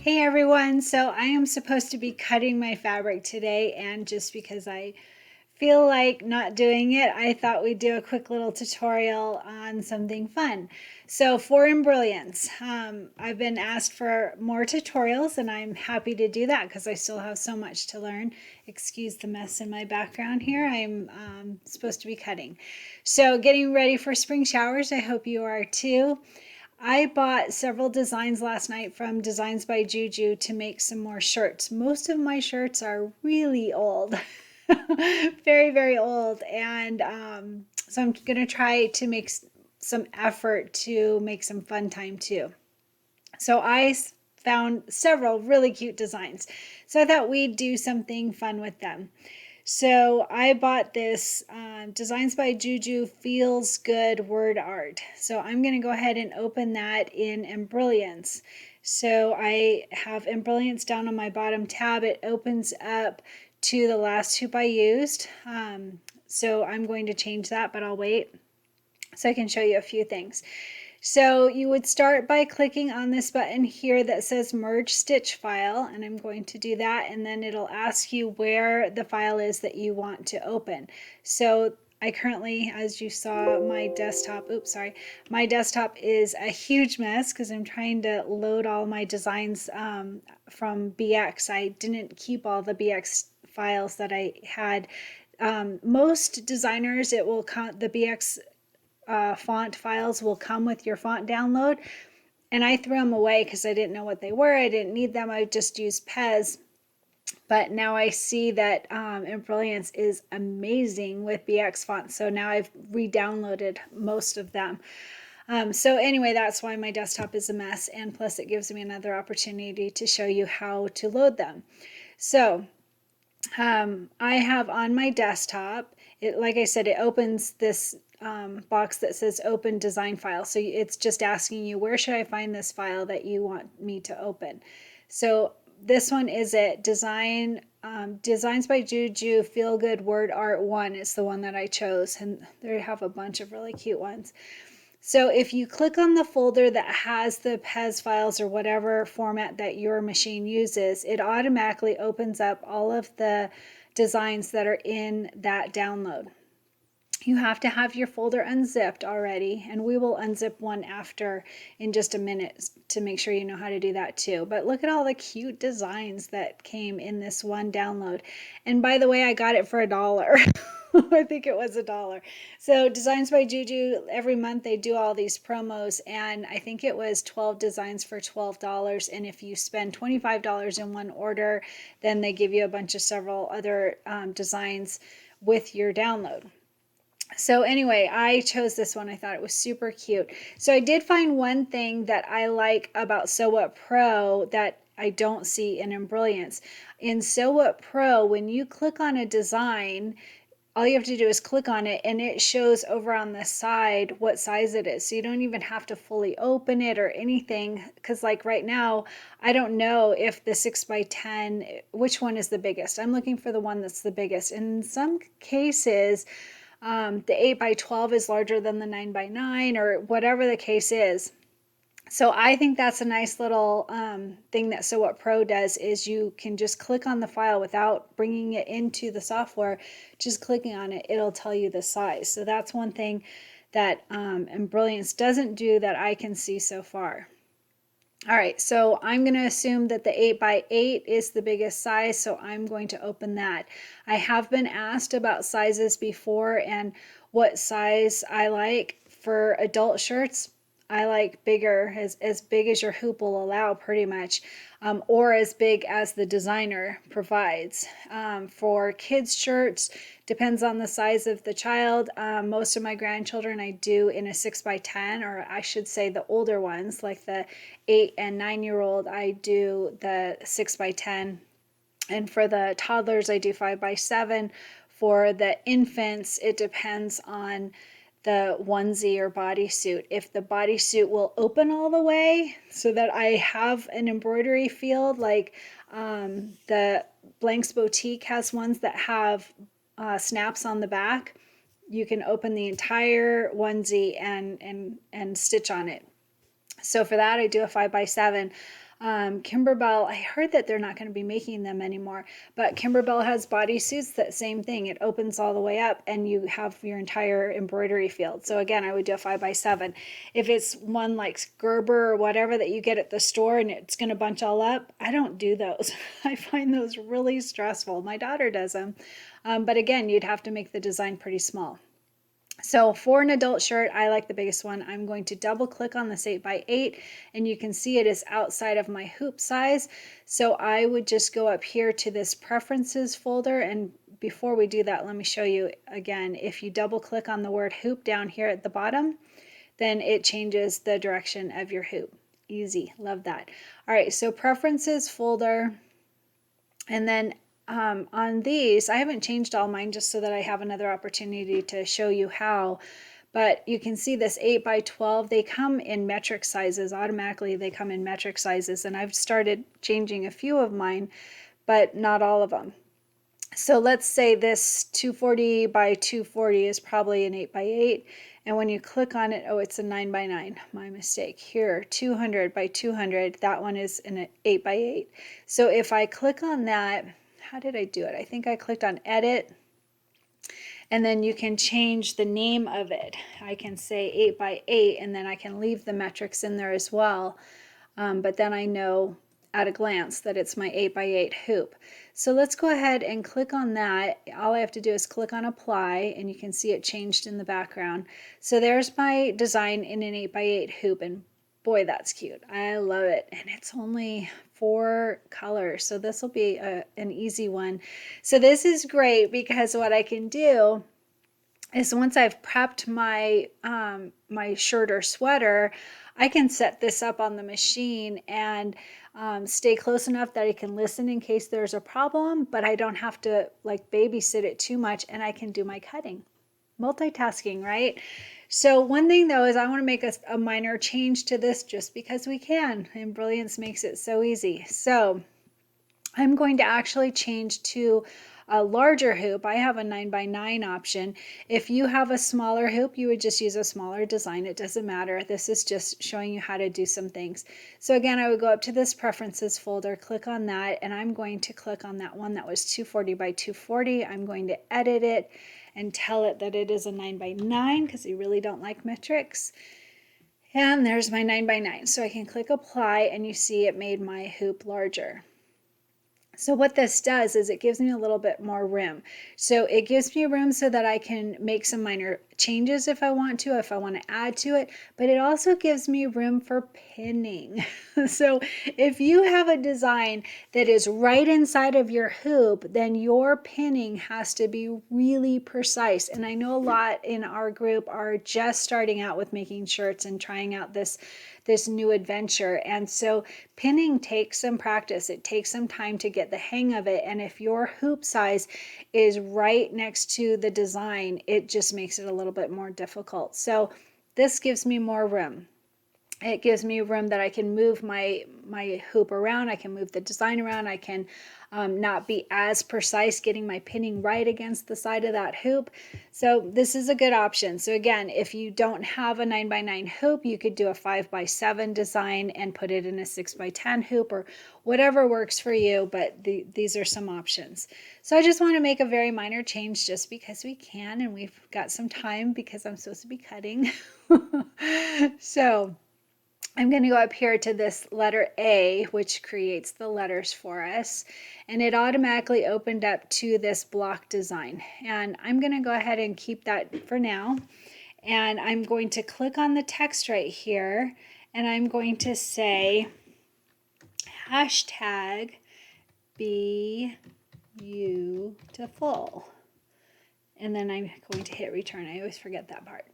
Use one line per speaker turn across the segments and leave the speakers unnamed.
Hey everyone, so I am supposed to be cutting my fabric today, and just because I feel like not doing it, I thought we'd do a quick little tutorial on something fun. So for Embrilliance, I've been asked for more tutorials and I'm happy to do that because I still have so much to learn. Excuse the mess in my background here. I'm supposed to be cutting. So getting ready for spring showers, I hope you are too. I bought several designs last night from Designs by Juju to make some more shirts. Most of my shirts are really old, very, very old. And so I'm going to try to make some effort to make some fun time too. So I found several really cute designs. So I thought we'd do something fun with them. So I bought this Designs by Juju Feels Good word art. So I'm going to go ahead and open that in Embrilliance. So I have Embrilliance down on my bottom tab. It opens up to the last hoop I used. So I'm going to change that, but I'll wait so I can show you a few things. So you would start by clicking on this button here that says merge stitch file, and I'm going to do that, and then it'll ask you where the file is that you want to open. So I currently, as you saw, my desktop is a huge mess because I'm trying to load all my designs from BX. I didn't keep all the BX files that I had. Most designers, it will count the BX font files will come with your font download, and I threw them away because I didn't know what they were. I didn't need them. I just used Pez, but now I see that Embrilliance is amazing with BX fonts, so now I've re-downloaded most of them. So anyway, that's why my desktop is a mess, and plus it gives me another opportunity to show you how to load them. So I have on my desktop, like I said, it opens this box that says open design file. So it's just asking you, where should I find this file that you want me to open? So this one is it, Designs by Juju Feel Good Word Art 1 is the one that I chose, and they have a bunch of really cute ones. So if you click on the folder that has the Pez files or whatever format that your machine uses, it automatically opens up all of the designs that are in that download. You have to have your folder unzipped already, and we will unzip one after in just a minute to make sure you know how to do that too. But look at all the cute designs that came in this one download. And by the way, I got it for $1. I think it was $1. So Designs by Juju, every month they do all these promos, and I think it was 12 designs for $12. And if you spend $25 in one order, then they give you a bunch of several other designs with your download. So anyway, I chose this one. I thought it was super cute. So I did find one thing that I like about Sew What Pro that I don't see in Embrilliance. In Sew What Pro, when you click on a design, all you have to do is click on it and it shows over on the side what size it is. So you don't even have to fully open it or anything, because like right now, I don't know if the 6x10, which one is the biggest. I'm looking for the one that's the biggest. And in some cases, the 8x12 is larger than the 9x9 or whatever the case is. So I think that's a nice little thing that Sew What Pro does, is you can just click on the file without bringing it into the software. Just clicking on it, it'll tell you the size. So that's one thing that Embrilliance doesn't do that I can see so far. All right, so I'm going to assume that the 8x8 is the biggest size, so I'm going to open that. I have been asked about sizes before and what size I like for adult shirts. I like bigger, as big as your hoop will allow pretty much, or as big as the designer provides. For kids' shirts, depends on the size of the child. Most of my grandchildren I do in a 6x10, or I should say the older ones, like the 8 and 9-year-old, I do the 6x10. And for the toddlers, I do 5x7. For the infants, it depends on the onesie or bodysuit. If the bodysuit will open all the way so that I have an embroidery field, like the Blanks Boutique has ones that have snaps on the back, you can open the entire onesie and stitch on it. So for that, I do a 5x7. Kimberbell, I heard that they're not going to be making them anymore, but Kimberbell has bodysuits, that same thing. It opens all the way up and you have your entire embroidery field. So again, I would do a 5x7. If it's one like Gerber or whatever that you get at the store and it's going to bunch all up, I don't do those. I find those really stressful. My daughter does them. But again, you'd have to make the design pretty small. So for an adult shirt, I like the biggest one. I'm going to double click on this 8x8 and you can see it is outside of my hoop size. So I would just go up here to this preferences folder, and before we do that, let me show you again. If you double click on the word hoop down here at the bottom, then it changes the direction of your hoop. Easy, love that. All right, so preferences folder, and then on these, I haven't changed all mine just so that I have another opportunity to show you how, but you can see this 8x12, they come in metric sizes. Automatically they come in metric sizes, and I've started changing a few of mine, but not all of them. So let's say this 240 by 240 is probably an 8x8, and when you click on it, oh, it's a 9x9, my mistake. Here, 200 by 200, that one is an 8x8. So if I click on that, how did I do it? I think I clicked on edit, and then you can change the name of it. I can say 8x8, and then I can leave the metrics in there as well. But then I know at a glance that it's my 8x8 hoop. So let's go ahead and click on that. All I have to do is click on apply, and you can see it changed in the background. So there's my design in an 8x8 hoop, and boy, that's cute. I love it. And it's only 4 colors, so this will be an easy one. So this is great because what I can do is once I've prepped my my shirt or sweater, I can set this up on the machine and stay close enough that I can listen in case there's a problem, but I don't have to like babysit it too much, and I can do my cutting. Multitasking, right? So one thing though is I want to make a minor change to this just because we can, and Brilliance makes it so easy. So I'm going to actually change to a larger hoop. I have a 9x9 option. If you have a smaller hoop, you would just use a smaller design. It doesn't matter. This is just showing you how to do some things. So again, I would go up to this preferences folder, click on that, and I'm going to click on that one that was 240 by 240. I'm going to edit it and tell it that it is a 9x9 because we really don't like metrics. And there's my 9x9. So I can click apply, and you see it made my hoop larger. So what this does is it gives me a little bit more room. So it gives me room so that I can make some minor changes if I want to add to it, but it also gives me room for pinning. So if you have a design that is right inside of your hoop, then your pinning has to be really precise. And I know a lot in our group are just starting out with making shirts and trying out this new adventure. And so pinning takes some practice. It takes some time to get the hang of it. And if your hoop size is right next to the design, it just makes it a little bit more difficult. So this gives me more room. It gives me room that I can move my hoop around. I can move the design around. I can not be as precise getting my pinning right against the side of that hoop. So this is a good option. So again, if you don't have a 9x9 hoop, you could do a 5x7 design and put it in a 6x10 hoop or whatever works for you, but these are some options. So I just want to make a very minor change just because we can, and we've got some time because I'm supposed to be cutting. So I'm going to go up here to this letter A, which creates the letters for us, and it automatically opened up to this block design. And I'm going to go ahead and keep that for now. And I'm going to click on the text right here, and I'm going to say hashtag be beautiful. And then I'm going to hit return. I always forget that part.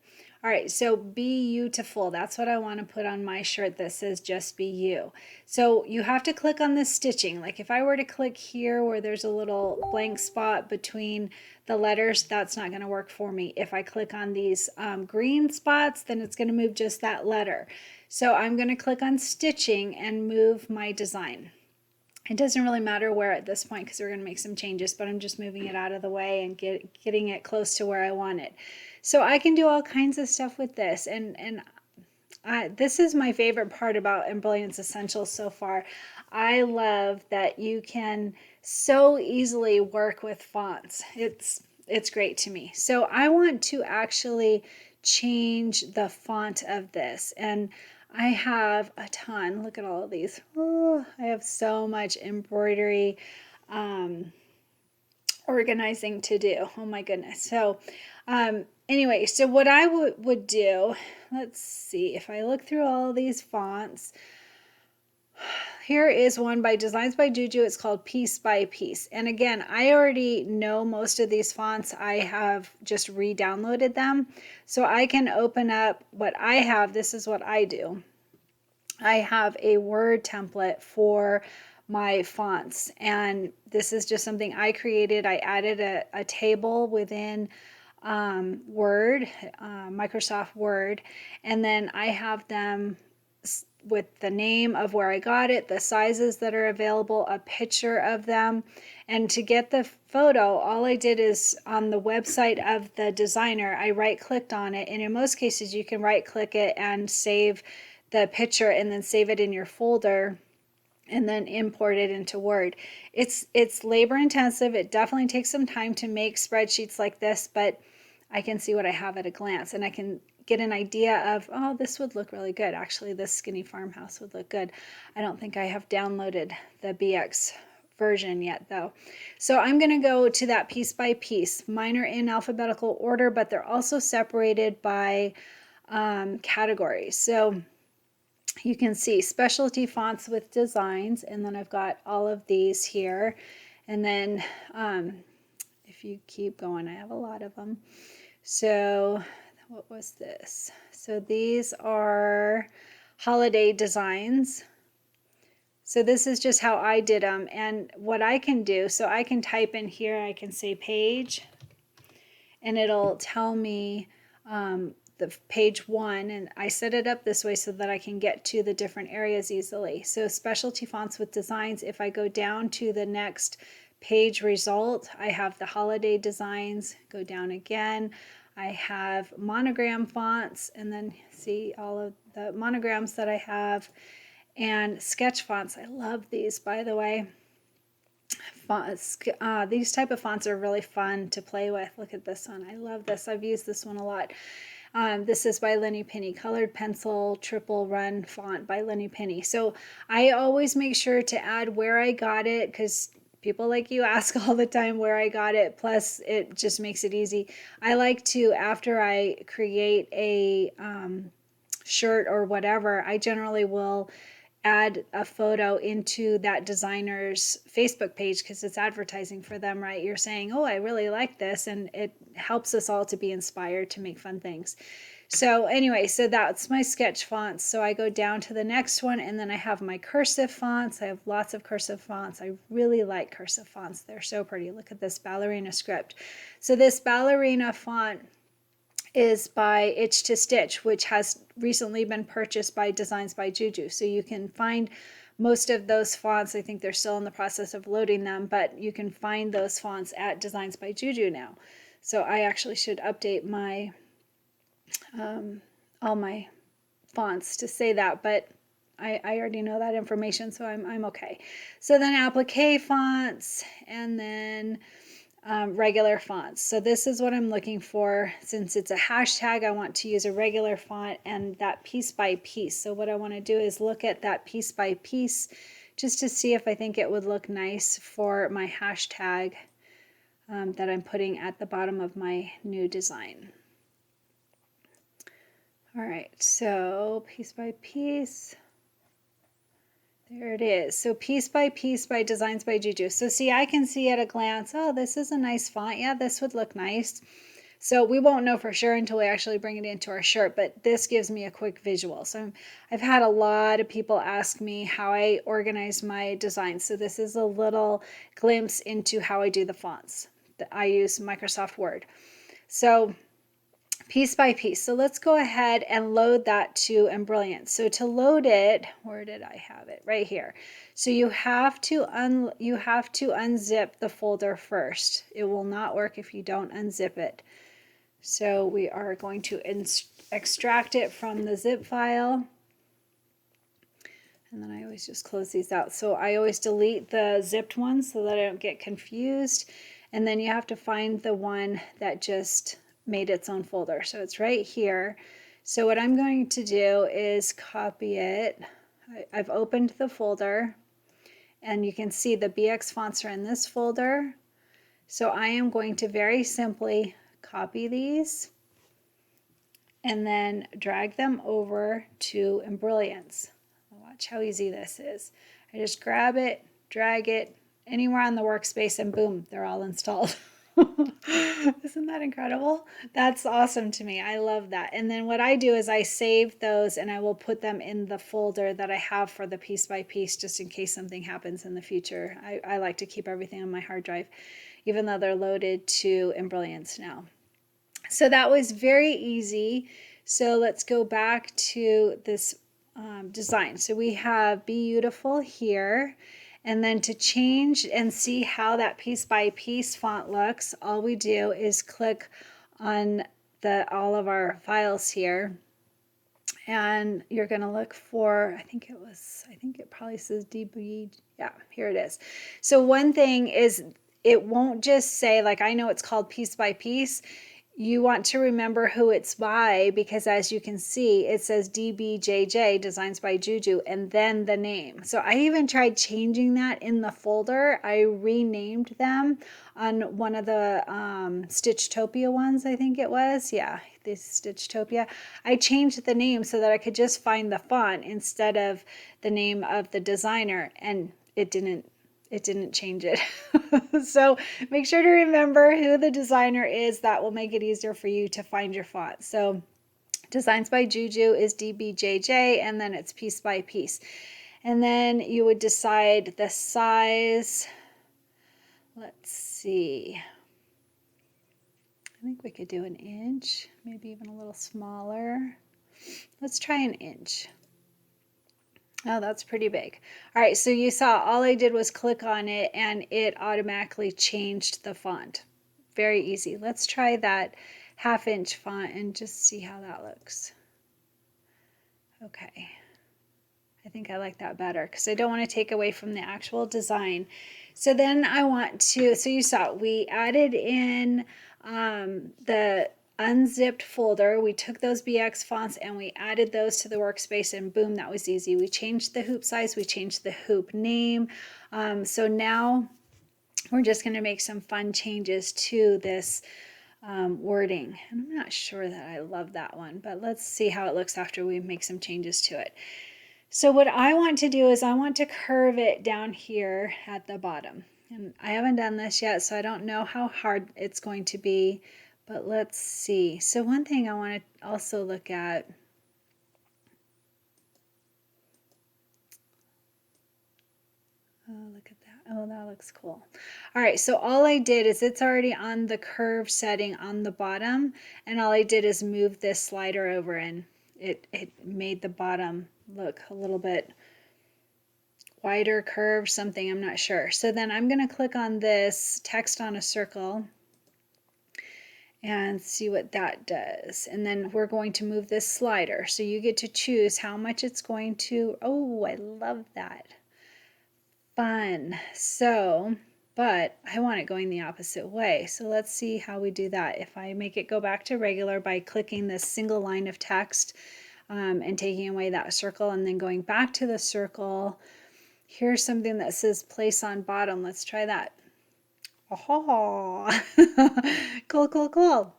All right, so be beautiful. That's what I want to put on my shirt that says just be you. So you have to click on the stitching. Like if I were to click here where there's a little blank spot between the letters, that's not going to work for me. If I click on these green spots, then it's going to move just that letter. So I'm going to click on stitching and move my design. It doesn't really matter where at this point because we're going to make some changes, but I'm just moving it out of the way and getting it close to where I want it. So I can do all kinds of stuff with this, and This is my favorite part about Embrilliance Essentials so far. I love that you can so easily work with fonts. It's great to me. So I want to actually change the font of this, and I have a ton. Look at all of these. Oh, I have so much embroidery organizing to do. Oh my goodness. So anyway, so what I would do, let's see, if I look through all of these fonts, here is one by Designs by Juju. It's called Piece by Piece. And again, I already know most of these fonts. I have just re-downloaded them. So I can open up what I have. This is what I do. I have a Word template for my fonts, and this is just something I created. I added a table within Word, Microsoft Word, and then I have them with the name of where I got it, the sizes that are available, a picture of them. And to get the photo, all I did is on the website of the designer, I right clicked on it. And in most cases, you can right click it and save the picture and then save it in your folder and then import it into Word. It's labor intensive. It definitely takes some time to make spreadsheets like this, but I can see what I have at a glance, and I can get an idea of, oh, this would look really good. Actually, this skinny farmhouse would look good. I don't think I have downloaded the BX version yet though. So I'm going to go to that piece by piece. Mine are in alphabetical order, but they're also separated by categories. So you can see specialty fonts with designs, and then I've got all of these here. And then if you keep going, I have a lot of them. So what was this? So these are holiday designs. So this is just how I did them, and what I can do, so I can type in here, I can say page, and it'll tell me the page 1, and I set it up this way so that I can get to the different areas easily. So specialty fonts with designs, if I go down to the next page result, I have the holiday designs. Go down again, I have monogram fonts, and then see all of the monograms that I have, and sketch fonts. I love these, by the way. These type of fonts are really fun to play with. Look at this one. I love this. I've used this one a lot. This is by Lenny Penny, Colored Pencil Triple Run Font by Lenny Penny. So I always make sure to add where I got it, because people like you ask all the time where I got it. Plus, it just makes it easy. I like to, after I create a shirt or whatever, I generally will add a photo into that designer's Facebook page, because it's advertising for them, right? You're saying, oh, I really like this, and it helps us all to be inspired to make fun things. So anyway, so that's my sketch fonts. So I go down to the next one, and then I have my cursive fonts. I have lots of cursive fonts. I really like cursive fonts. They're so pretty. Look at this ballerina script. So this ballerina font is by Itch to Stitch, which has recently been purchased by Designs by Juju. So you can find most of those fonts. I think they're still in the process of loading them, but you can find those fonts at Designs by Juju now. So I actually should update my all my fonts to say that, but I already know that information, so I'm okay. So then applique fonts, and then regular fonts. So this is what I'm looking for. Since it's a hashtag, I want to use a regular font and that piece by piece. So what I want to do is look at that piece by piece just to see if I think it would look nice for my hashtag that I'm putting at the bottom of my new design. All right, so piece by piece. There it is. So piece by Designs by Juju. So see, I can see at a glance, oh, this is a nice font. Yeah, this would look nice. So we won't know for sure until we actually bring it into our shirt, but this gives me a quick visual. So I've had a lot of people ask me how I organize my designs. So this is a little glimpse into how I do the fonts. I use Microsoft Word. So piece by piece. So let's go ahead and load that to Embrilliance. So to load it, where did I have it? Right here. So you have to unzip the folder first. It will not work if you don't unzip it. So we are going to extract it from the zip file. And then I always just close these out. So I always delete the zipped ones so that I don't get confused. And then you have to find the one that just made its own folder. So it's right here. So what I'm going to do is copy it. I've opened the folder and you can see the BX fonts are in this folder. So I am going to very simply copy these and then drag them over to Embrilliance. Watch how easy this is. I just grab it, drag it anywhere on the workspace, and boom, they're all installed. Isn't that incredible? That's awesome to me. I love that. And then what I do is I save those and I will put them in the folder that I have for the piece by piece, just in case something happens in the future. I like to keep everything on my hard drive, even though they're loaded to Embrilliance now. So that was very easy. So let's go back to this design. So we have Beautiful here. And then to change and see how that piece by piece font looks, all we do is click on all of our files here. And you're going to look for, I think it probably says DB. Yeah, here it is. So one thing is it won't just say, like, I know it's called piece by piece. You want to remember who it's by, because as you can see, it says DBJJ, Designs by Juju, and then the name. So I even tried changing that in the folder. I renamed them on one of the Stitchtopia ones, I think it was. Yeah, this Stitchtopia. I changed the name so that I could just find the font instead of the name of the designer, and it didn't change it. So make sure to remember who the designer is. That will make it easier for you to find your font. So Designs by Juju is DBJJ, and then it's piece by piece. And then you would decide the size. Let's see. I think we could do an inch, maybe even a little smaller. Let's try an inch. Oh, that's pretty big. All right, so you saw all I did was click on it and it automatically changed the font. Very easy. Let's try that 1/2 inch font and just see how that looks. Okay. I think I like that better because I don't want to take away from the actual design. So then I want to, so you saw we added in the unzipped folder. We took those BX fonts and we added those to the workspace, and boom, that was easy. We changed the hoop size, we changed the hoop name. So now we're just going to make some fun changes to this wording. And I'm not sure that I love that one, but let's see how it looks after we make some changes to it. So what I want to do is I want to curve it down here at the bottom. And I haven't done this yet, so I don't know how hard it's going to be. But let's see. So one thing I want to also look at, oh, look at that. Oh, that looks cool. All right, so all I did is it's already on the curve setting on the bottom, and all I did is move this slider over, and it made the bottom look a little bit wider, curved, something, I'm not sure. So then I'm going to click on this text on a circle and see what that does. And then we're going to move this slider. So you get to choose how much it's going to, oh, I love that. Fun. So, but I want it going the opposite way. So let's see how we do that. If I make it go back to regular by clicking this single line of text and taking away that circle and then going back to the circle, here's something that says place on bottom. Let's try that. Oh, cool, cool, cool.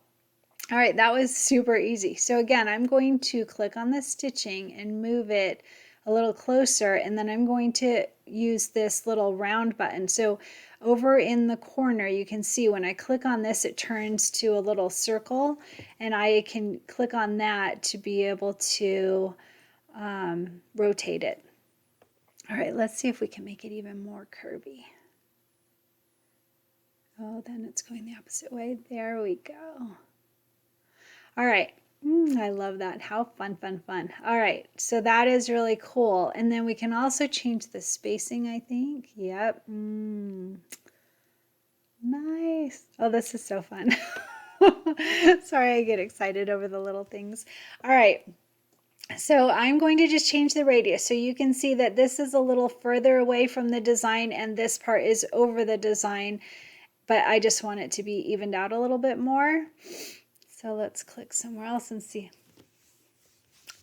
All right, that was super easy. So again, I'm going to click on the stitching and move it a little closer, and then I'm going to use this little round button. So over in the corner, you can see when I click on this, it turns to a little circle, and I can click on that to be able to rotate it. All right, let's see if we can make it even more curvy. Oh, then it's going the opposite way. There we go. All right. I love that. How fun, fun, fun. All right. So that is really cool. And then we can also change the spacing, I think. Yep. Nice. Oh, this is so fun. Sorry, I get excited over the little things. All right. So I'm going to just change the radius. So you can see that this is a little further away from the design and this part is over the design, but I just want it to be evened out a little bit more. So let's click somewhere else and see.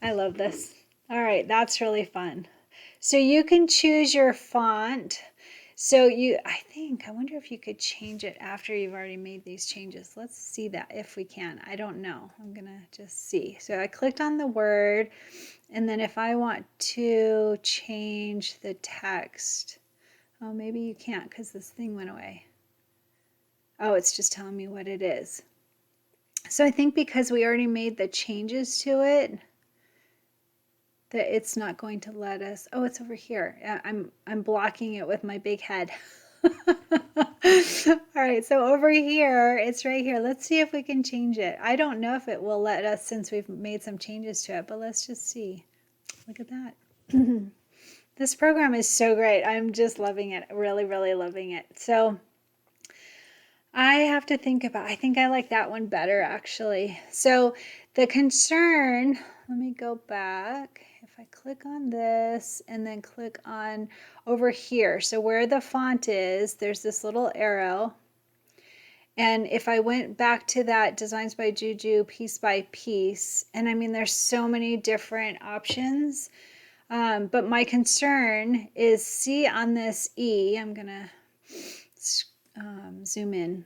I love this. All right, that's really fun. So you can choose your font. So I wonder if you could change it after you've already made these changes. Let's see that if we can. I don't know. I'm gonna just see. So I clicked on the word, and then if I want to change the text, oh, maybe you can't because this thing went away. Oh, it's just telling me what it is. So I think because we already made the changes to it, that it's not going to let us. Oh, it's over here. I'm blocking it with my big head. All right, so over here, it's right here. Let's see if we can change it. I don't know if it will let us since we've made some changes to it, but let's just see. Look at that. This program is so great. I'm just loving it. Really, really loving it. So I have to think about, I think I like that one better actually. So the concern, let me go back. If I click on this and then click on over here, so where the font is, there's this little arrow. And if I went back to that Designs by Juju piece by piece, and I mean, there's so many different options. But my concern is, see on this E, I'm gonna zoom in.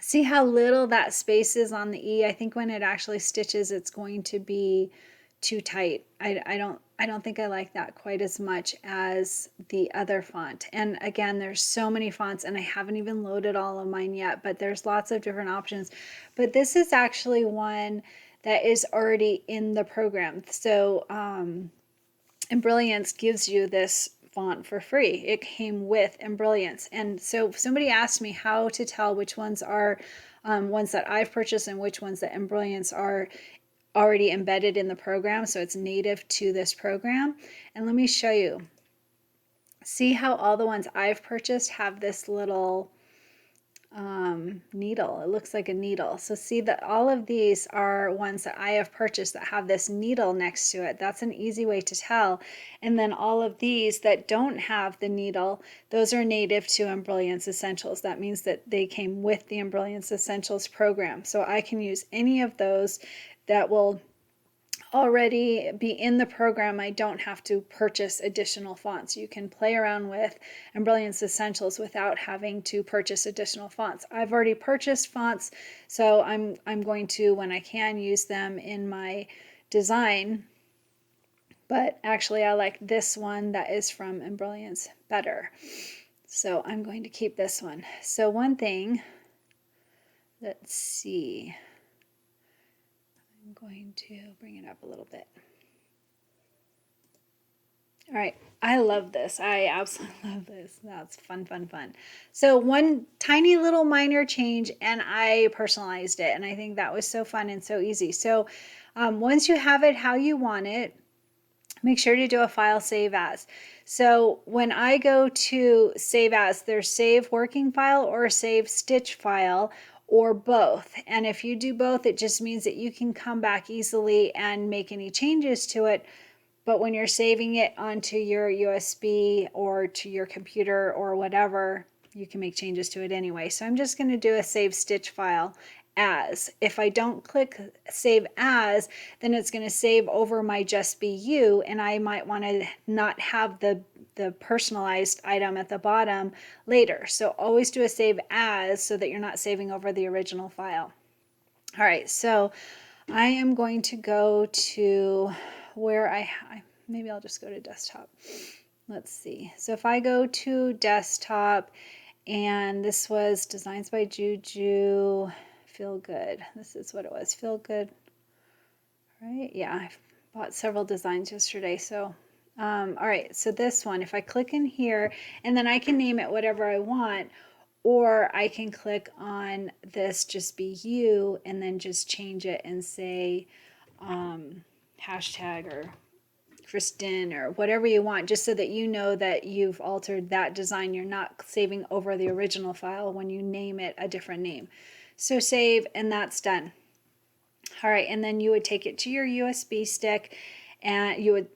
See how little that space is on the E? I think when it actually stitches, it's going to be too tight. I don't think I like that quite as much as the other font. And again, there's so many fonts and I haven't even loaded all of mine yet, but there's lots of different options. But this is actually one that is already in the program. So Embrilliance gives you this font for free. It came with Embrilliance. And so somebody asked me how to tell which ones are ones that I've purchased and which ones that Embrilliance are already embedded in the program, so it's native to this program. And let me show you. See how all the ones I've purchased have this little needle. It looks like a needle. So see that all of these are ones that I have purchased that have this needle next to it. That's an easy way to tell. And then all of these that don't have the needle, those are native to Embrilliance Essentials. That means that they came with the Embrilliance Essentials program. So I can use any of those that will already be in the program. I don't have to purchase additional fonts. You can play around with Embrilliance Essentials without having to purchase additional fonts. I've already purchased fonts, so I'm going to, when I can, use them in my design. But actually I like this one that is from Embrilliance better. So I'm going to keep this one. So one thing, let's see. I'm going to bring it up a little bit. All right, I love this. I absolutely love this. That's fun, fun, fun. So one tiny little minor change and I personalized it. And I think that was so fun and so easy. So once you have it how you want it, make sure to do a file save as. So when I go to save as, there's save working file or save stitch file, or both. And if you do both, it just means that you can come back easily and make any changes to it. But when you're saving it onto your USB or to your computer or whatever, you can make changes to it anyway. So I'm just going to do a save stitch file as. If I don't click save as, then it's going to save over my just be you, and I might want to not have the personalized item at the bottom later. So always do a save as so that you're not saving over the original file. All right, so I am going to go to where maybe I'll just go to desktop. Let's see. So if I go to desktop, and this was Designs by Juju, Feel Good. This is what it was, Feel Good. Right? Yeah, I bought several designs yesterday. So, all right. So this one, if I click in here, and then I can name it whatever I want, or I can click on this, just be you, and then just change it and say hashtag or Cristin or whatever you want, just so that you know that you've altered that design. You're not saving over the original file when you name it a different name. So save, and that's done. All right, and then you would take it to your USB stick, and you would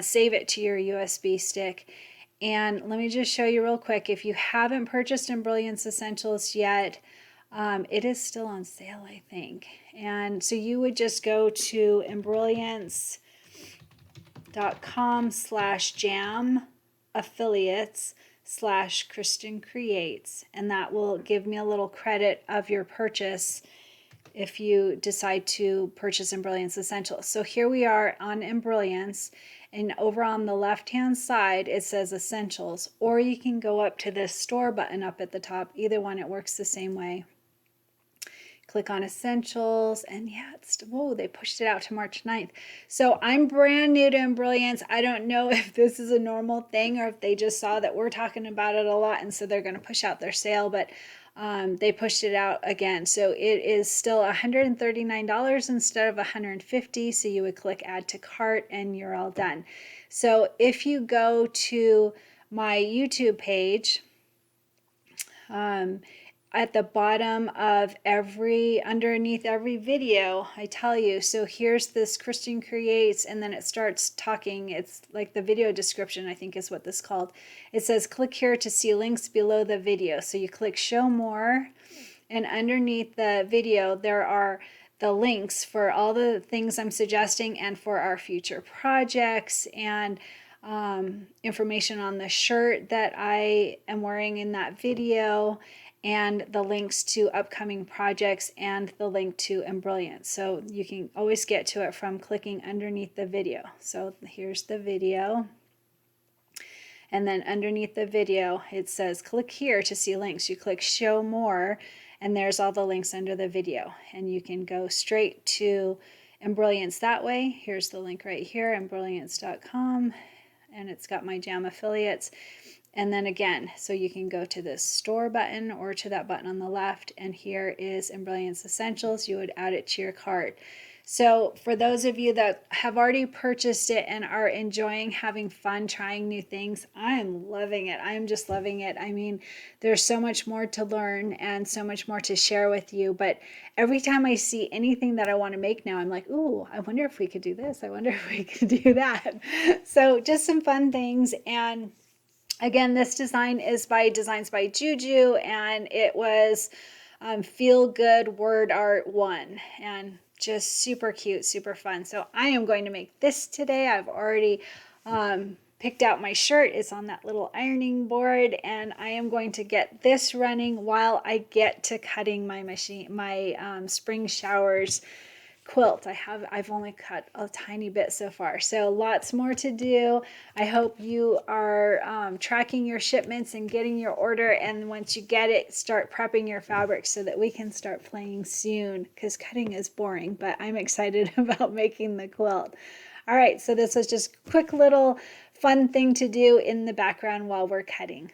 save it to your USB stick. And let me just show you real quick, if you haven't purchased Embrilliance Essentials yet, it is still on sale, I think. And so you would just go to embrilliance.com/jam affiliates/Cristin creates, and that will give me a little credit of your purchase if you decide to purchase Embrilliance Essentials. So here we are on Embrilliance, and over on the left hand side it says Essentials, or you can go up to this store button up at the top. Either one, it works the same way. Click on Essentials, and yeah, whoa, they pushed it out to March 9th. So I'm brand new to Embrilliance. I don't know if this is a normal thing or if they just saw that we're talking about it a lot and so they're going to push out their sale, but they pushed it out again. So it is still $139 instead of $150. So you would click Add to Cart and you're all done. So if you go to my YouTube page, at the bottom of underneath every video, I tell you, so here's this Cristin creates, and then it starts talking. It's like the video description, I think is what this is called. It says click here to see links below the video. So you click show more, and underneath the video there are the links for all the things I'm suggesting and for our future projects, and information on the shirt that I am wearing in that video, and the links to upcoming projects, and the link to Embrilliance. So you can always get to it from clicking underneath the video. So here's the video. And then underneath the video, it says click here to see links. You click show more, and there's all the links under the video. And you can go straight to Embrilliance that way. Here's the link right here, embrilliance.com, and it's got my Jam affiliates. And then again, so you can go to this store button or to that button on the left, and here is Embrilliance Essentials. You would add it to your cart. So for those of you that have already purchased it and are enjoying having fun trying new things, I'm loving it. I'm just loving it. I mean, there's so much more to learn and so much more to share with you. But every time I see anything that I want to make now, I'm like, ooh, I wonder if we could do this. I wonder if we could do that. So just some fun things. And again, this design is by Designs by Juju, and it was Feel Good Word Art 1, and just super cute, super fun. So I am going to make this today. I've already picked out my shirt. It's on that little ironing board, and I am going to get this running while I get to cutting my spring showers quilt. I've only cut a tiny bit so far, so lots more to do. I hope you are tracking your shipments and getting your order, and once you get it, start prepping your fabric so that we can start playing soon, because cutting is boring, but I'm excited about making the quilt. All right, so this was just a quick little fun thing to do in the background while we're cutting.